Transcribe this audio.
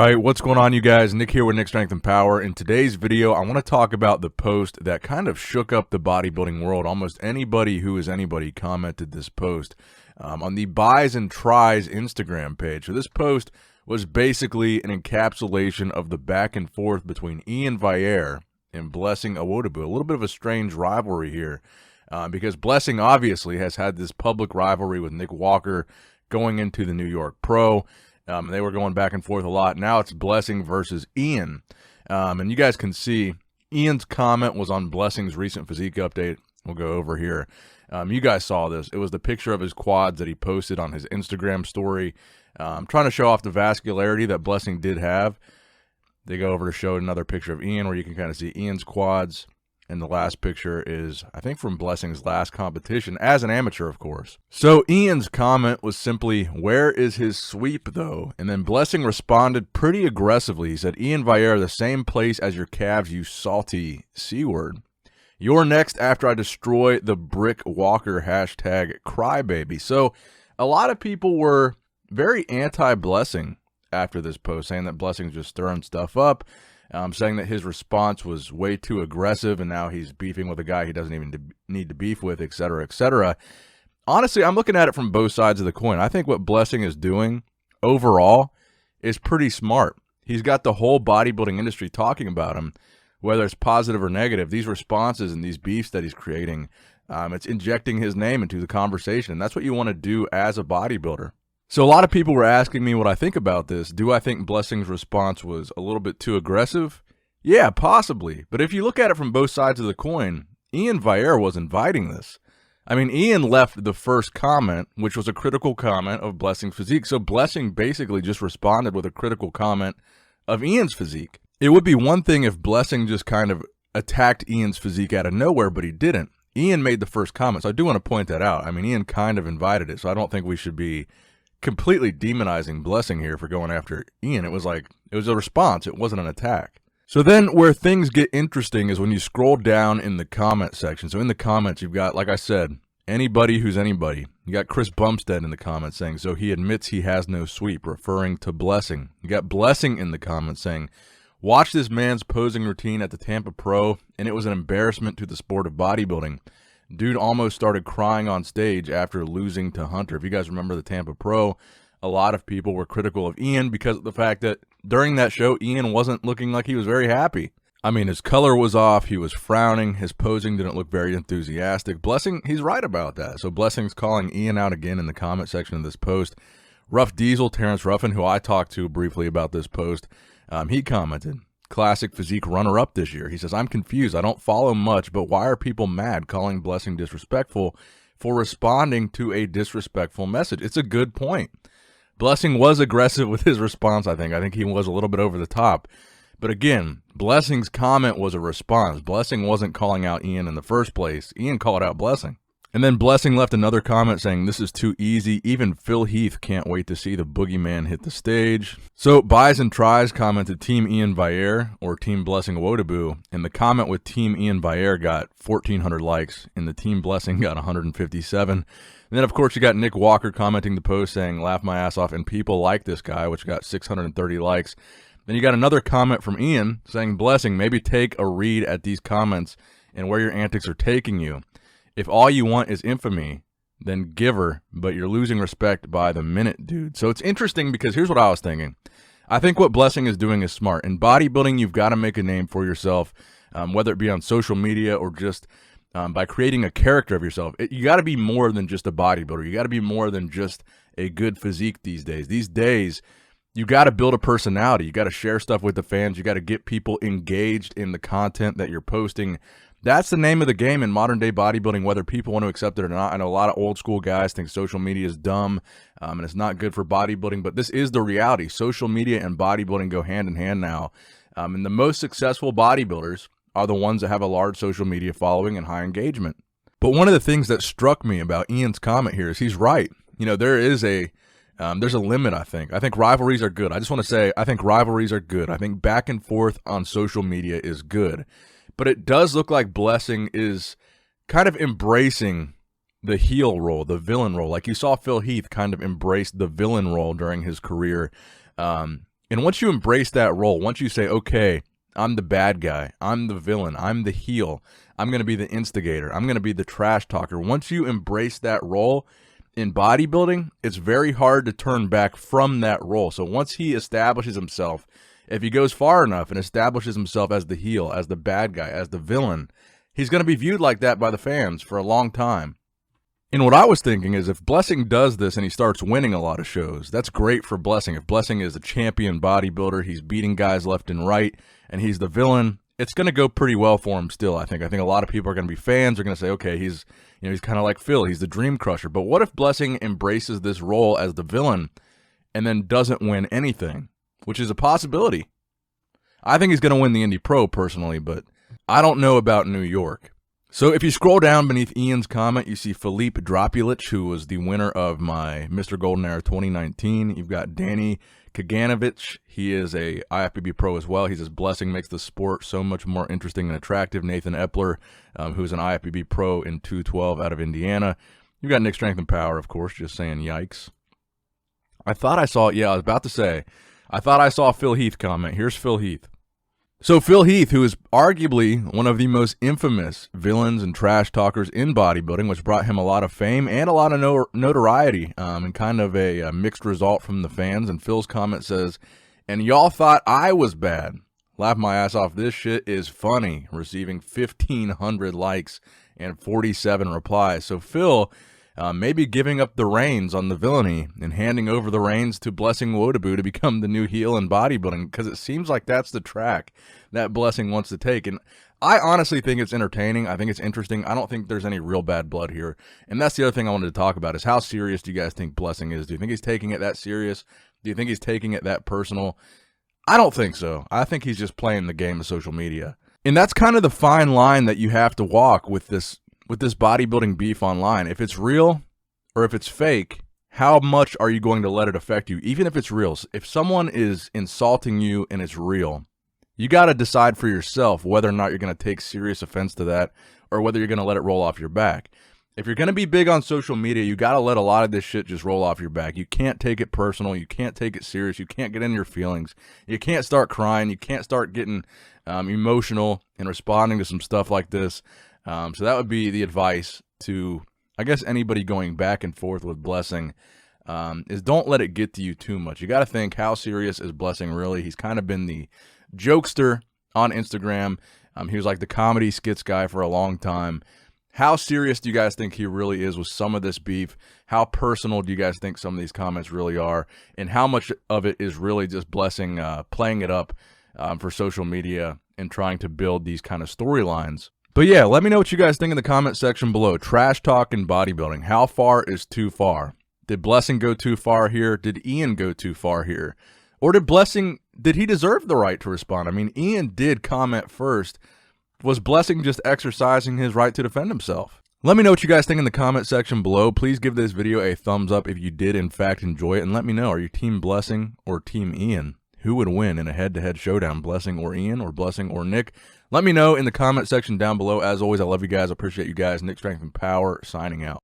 Alright, what's going on, you guys? Nick here with Nick Strength and Power. In today's video, I want to talk about the post that kind of shook up the bodybuilding world. Almost anybody who is anybody commented this post on the Buys and Tries Instagram page. So this post was basically an encapsulation of the back and forth between Iain Valliere and Blessing Awodibu. A little bit of a strange rivalry here because Blessing obviously has had this public rivalry with Nick Walker going into the New York Pro. They were going back and forth a lot. Now it's Blessing versus Iain. And you guys can see Iain's comment was on Blessing's recent physique update. We'll go over here. You guys saw this. It was the picture of his quads that he posted on his Instagram story, trying to show off the vascularity that Blessing did have. They go over to show another picture of Iain where you can kind of see Iain's quads. And the last picture is, I think, from Blessing's last competition, as an amateur, of course. So Iain's comment was simply, "Where is his sweep, though?" And then Blessing responded pretty aggressively. He said, "Iain Valliere, the same place as your calves, you salty C-word. You're next after I destroy the Brick Walker hashtag crybaby." So a lot of people were very anti-Blessing after this post, saying that Blessing's just stirring stuff up. Saying that his response was way too aggressive and now he's beefing with a guy he doesn't even need to beef with, etc., etc. Honestly, I'm looking at it from both sides of the coin. I think what Blessing is doing overall is pretty smart. He's got the whole bodybuilding industry talking about him, whether it's positive or negative. These responses and these beefs that he's creating, it's injecting his name into the conversation, and that's what you want to do as a bodybuilder. So a lot of people were asking me what I think about this. Do I think Blessing's response was a little bit too aggressive? Yeah, possibly. But if you look at it from both sides of the coin, Iain Valliere was inviting this. I mean, Iain left the first comment, which was a critical comment of Blessing's physique. So Blessing basically just responded with a critical comment of Iain's physique. It would be one thing if Blessing just kind of attacked Iain's physique out of nowhere, but he didn't. Iain made the first comment, so I do want to point that out. I mean, Iain kind of invited it, so I don't think we should be completely demonizing Blessing here for going after Iain. It was a response. It wasn't an attack. So then where things get interesting is when you scroll down in the comment section. So in the comments, you've got, like I said, anybody who's anybody. You got Chris Bumstead in the comments saying, "So he admits he has no sweep," referring to Blessing. You got Blessing in the comments saying, "Watch this man's posing routine at the Tampa Pro, and it was an embarrassment to the sport of bodybuilding. Dude almost started crying on stage after losing to Hunter." If you guys remember the Tampa Pro, a lot of people were critical of Iain because of the fact that during that show, Iain wasn't looking like he was very happy. I mean, his color was off. He was frowning. His posing didn't look very enthusiastic. Blessing, he's right about that. So Blessing's calling Iain out again in the comment section of this post. Rough Diesel, Terrence Ruffin, who I talked to briefly about this post, he commented, "Classic physique runner-up this year." He says, "I'm confused. I don't follow much, but why are people mad calling Blessing disrespectful for responding to a disrespectful message?" It's a good point. Blessing was aggressive with his response, I think. I think he was a little bit over the top. But again, Blessing's comment was a response. Blessing wasn't calling out Iain in the first place. Iain called out Blessing. And then Blessing left another comment saying, "This is too easy. Even Phil Heath can't wait to see the boogeyman hit the stage." So Buys and Tries commented Team Iain Valliere or Team Blessing Awodibu. And the comment with Team Iain Valliere got 1,400 likes. And the Team Blessing got 157. And then, of course, you got Nick Walker commenting the post saying, "Laugh my ass off," and people like this guy, which got 630 likes. Then you got another comment from Iain saying, "Blessing, maybe take a read at these comments and where your antics are taking you. If all you want is infamy, then give her, but you're losing respect by the minute, dude." So it's interesting because here's what I was thinking. I think what Blessing is doing is smart. In bodybuilding, you've got to make a name for yourself, whether it be on social media or just by creating a character of yourself. You got to be more than just a bodybuilder. You got to be more than just a good physique these days. These days, you got to build a personality. You got to share stuff with the fans. You got to get people engaged in the content that you're posting. That's the name of the game in modern day bodybuilding, whether people want to accept it or not. I know a lot of old school guys think social media is dumb and it's not good for bodybuilding, but this is the reality. Social media and bodybuilding go hand in hand now. And the most successful bodybuilders are the ones that have a large social media following and high engagement. But one of the things that struck me about Iain's comment here is he's right. You know, there's a limit, I think. I think rivalries are good. I just want to say, I think rivalries are good. I think back and forth on social media is good. But it does look like Blessing is kind of embracing the heel role, the villain role. Like you saw Phil Heath kind of embrace the villain role during his career. And once you embrace that role, once you say, okay, I'm the bad guy, I'm the villain, I'm the heel, I'm going to be the instigator, I'm going to be the trash talker. Once you embrace that role in bodybuilding, it's very hard to turn back from that role. So once he establishes himself, if he goes far enough and establishes himself as the heel, as the bad guy, as the villain, he's going to be viewed like that by the fans for a long time. And what I was thinking is if Blessing does this and he starts winning a lot of shows, that's great for Blessing. If Blessing is a champion bodybuilder, he's beating guys left and right, and he's the villain, it's going to go pretty well for him still, I think. I think a lot of people are going to be fans. They're going to say, okay, he's kind of like Phil. He's the dream crusher. But what if Blessing embraces this role as the villain and then doesn't win anything, which is a possibility? I think he's going to win the Indy Pro personally, but I don't know about New York. So if you scroll down beneath Ian's comment, you see Philippe Dropulich, who was the winner of my Mr. Golden Era 2019. You've got Danny Kaganovich. He is a IFBB pro as well. He says Blessing makes the sport so much more interesting and attractive. Nathan Epler, who's an IFBB pro in 212 out of Indiana. You've got Nick Strength and Power, of course, just saying yikes. I thought I saw Phil Heath comment. Here's Phil Heath. So Phil Heath, who is arguably one of the most infamous villains and trash talkers in bodybuilding, which brought him a lot of fame and a lot of notoriety, and kind of a mixed result from the fans. And Phil's comment says, "And y'all thought I was bad. Laugh my ass off. This shit is funny." Receiving 1,500 likes and 47 replies. So Phil maybe giving up the reins on the villainy and handing over the reins to Blessing Awodibu to become the new heel in bodybuilding, because it seems like that's the track that Blessing wants to take. And I honestly think it's entertaining. I think it's interesting. I don't think there's any real bad blood here. And that's the other thing I wanted to talk about is how serious do you guys think Blessing is? Do you think he's taking it that serious? Do you think he's taking it that personal? I don't think so. I think he's just playing the game of social media. And that's kind of the fine line that you have to walk with this bodybuilding beef online. If it's real or if it's fake, how much are you going to let it affect you? Even if it's real, if someone is insulting you and it's real, you got to decide for yourself whether or not you're going to take serious offense to that or whether you're going to let it roll off your back. If you're going to be big on social media, you got to let a lot of this shit just roll off your back. You can't take it personal. You can't take it serious. You can't get in your feelings. You can't start crying. You can't start getting emotional and responding to some stuff like this. So that would be the advice to, I guess, anybody going back and forth with Blessing, is don't let it get to you too much. You got to think, how serious is Blessing really? He's kind of been the jokester on Instagram. He was like the comedy skits guy for a long time. How serious do you guys think he really is with some of this beef? How personal do you guys think some of these comments really are? And how much of it is really just Blessing playing it up for social media and trying to build these kind of storylines? But yeah, let me know what you guys think in the comment section below. Trash talk and bodybuilding. How far is too far? Did Blessing go too far here? Did Ian go too far here? Or did he deserve the right to respond? I mean, Ian did comment first. Was Blessing just exercising his right to defend himself? Let me know what you guys think in the comment section below. Please give this video a thumbs up if you did in fact enjoy it. And let me know, are you Team Blessing or Team Ian? Who would win in a head-to-head showdown, Blessing or Ian, or Blessing or Nick? Let me know in the comment section down below. As always, I love you guys. I appreciate you guys. Nick Strength and Power signing out.